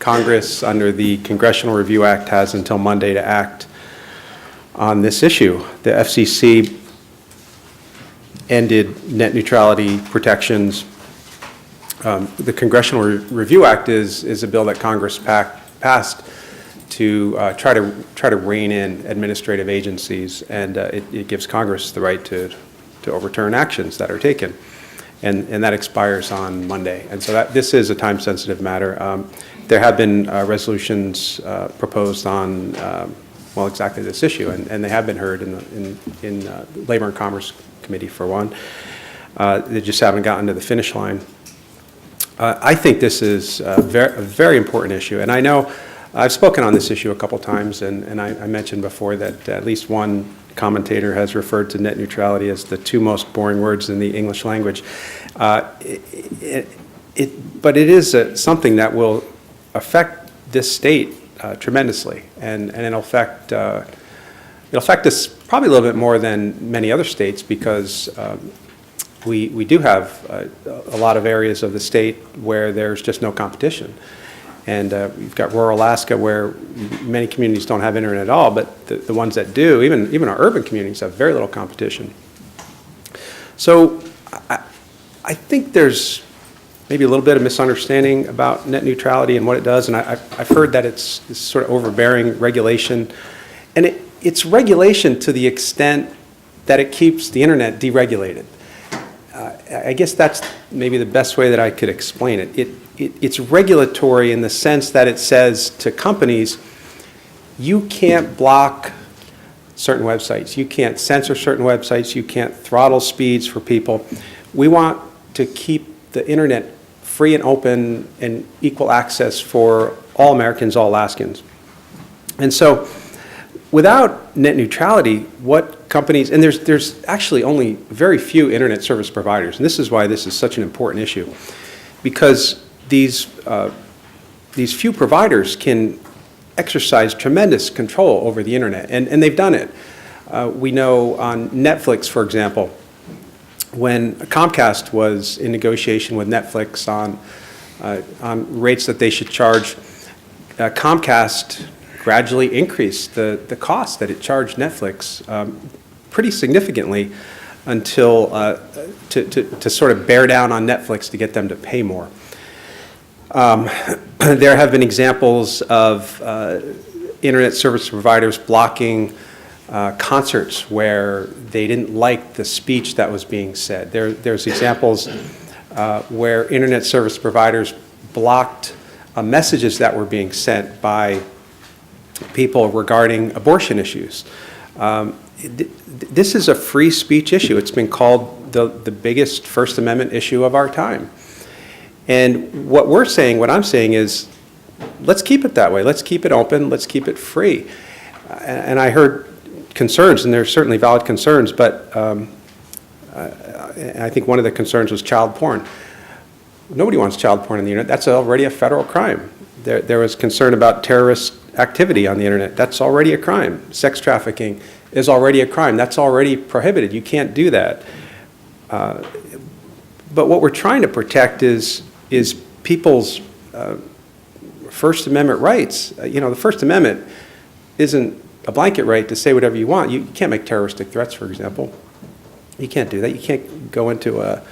Congress, under the Congressional Review Act, has until Monday to act on this issue. The FCC ended net neutrality protections. The Congressional Review Act is a bill that Congress passed to try to rein in administrative agencies, and it gives Congress the right to overturn actions that are taken, and that expires on Monday. And so this is a time-sensitive matter. There have been resolutions proposed on well, exactly this issue, and they have been heard in Labor and Commerce Committee for one. They just haven't gotten to the finish line. I think this is a very important issue, and I know I've spoken on this issue a couple times, and I mentioned before that at least one commentator has referred to net neutrality as the two most boring words in the English language. But it is something that will affect this state tremendously, and it'll affect us probably a little bit more than many other states, because we do have a lot of areas of the state where there's just no competition. And we've got rural Alaska where many communities don't have internet at all, but the ones that do, even our urban communities, have very little competition. So I think there's maybe a little bit of misunderstanding about net neutrality and what it does, and I've heard that it's this sort of overbearing regulation. And it's regulation to the extent that it keeps the internet deregulated. I guess that's maybe the best way that I could explain it. It's regulatory in the sense that it says to companies, you can't block certain websites, you can't censor certain websites, you can't throttle speeds for people. We want to keep the internet free and open and equal access for all Americans, all Alaskans. And so without net neutrality, what companies, and there's actually only very few internet service providers, and this is why this is such an important issue, because these few providers can exercise tremendous control over the internet, and they've done it. We know on Netflix, for example, when Comcast was in negotiation with Netflix on rates that they should charge, Comcast gradually increased the cost that it charged Netflix pretty significantly until to sort of bear down on Netflix to get them to pay more. There have been examples of internet service providers blocking concerts where they didn't like the speech that was being said. There's examples where internet service providers blocked messages that were being sent by people regarding abortion issues. This is a free speech issue. It's been called the biggest First Amendment issue of our time. And what I'm saying is, let's keep it that way. Let's keep it open. Let's keep it free. And I heard concerns, and there's certainly valid concerns, but I think one of the concerns was child porn. Nobody wants child porn on the internet. That's already a federal crime. There was concern about terrorist activity on the internet. That's already a crime. Sex trafficking is already a crime. That's already prohibited. You can't do that. But what we're trying to protect is people's First Amendment rights. The First Amendment isn't a blanket right to say whatever you want. You can't make terroristic threats, for example. You can't do that. You can't go into a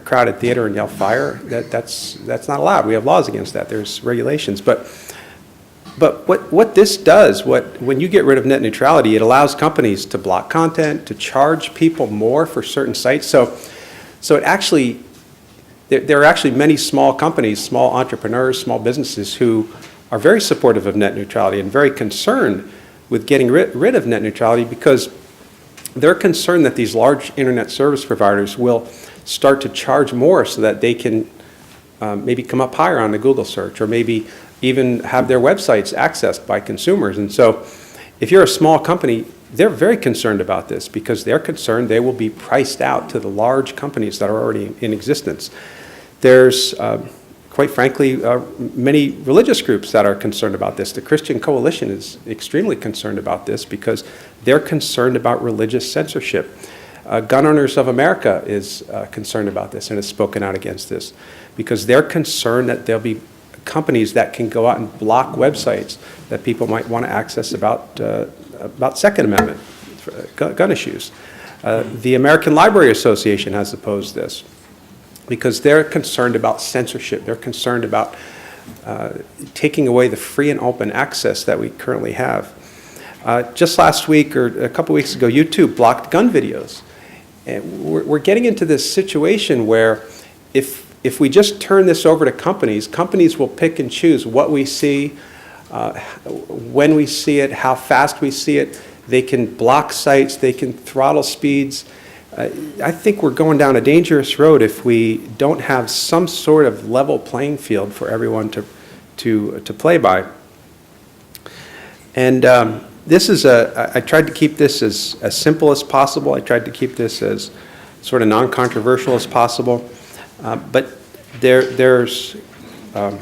crowded theater and yell fire. That's not allowed. We have laws against that. There's regulations. But what this does, when you get rid of net neutrality, it allows companies to block content, to charge people more for certain sites. So it actually, there are actually many small companies, small entrepreneurs, small businesses who are very supportive of net neutrality and very concerned with getting rid of net neutrality, because they're concerned that these large internet service providers will start to charge more so that they can maybe come up higher on the Google search, or maybe even have their websites accessed by consumers. And so if you're a small company, they're very concerned about this, because they're concerned they will be priced out to the large companies that are already in existence. There's, quite frankly, many religious groups that are concerned about this. The Christian Coalition is extremely concerned about this because they're concerned about religious censorship. Gun Owners of America is concerned about this and has spoken out against this because they're concerned that they'll be companies that can go out and block websites that people might want to access about Second Amendment gun issues. The American Library Association has opposed this because they're concerned about censorship. They're concerned about taking away the free and open access that we currently have. Just last week or a couple weeks ago, YouTube blocked gun videos. And we're getting into this situation where if we just turn this over to companies, companies will pick and choose what we see, when we see it, how fast we see it. They can block sites, they can throttle speeds. I think we're going down a dangerous road if we don't have some sort of level playing field for everyone to play by. And this is I tried to keep this as simple as possible. I tried to keep this as sort of non-controversial as possible. But there's going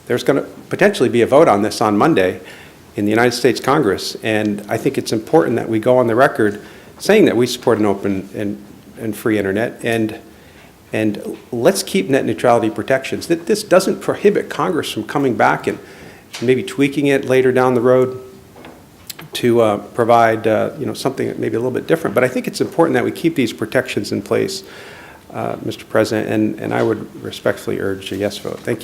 to potentially be a vote on this on Monday in the United States Congress, and I think it's important that we go on the record saying that we support an open and free internet, and let's keep net neutrality protections. That this doesn't prohibit Congress from coming back and maybe tweaking it later down the road to provide something that may be a little bit different. But I think it's important that we keep these protections in place, Mr. President, and I would respectfully urge a yes vote. Thank you.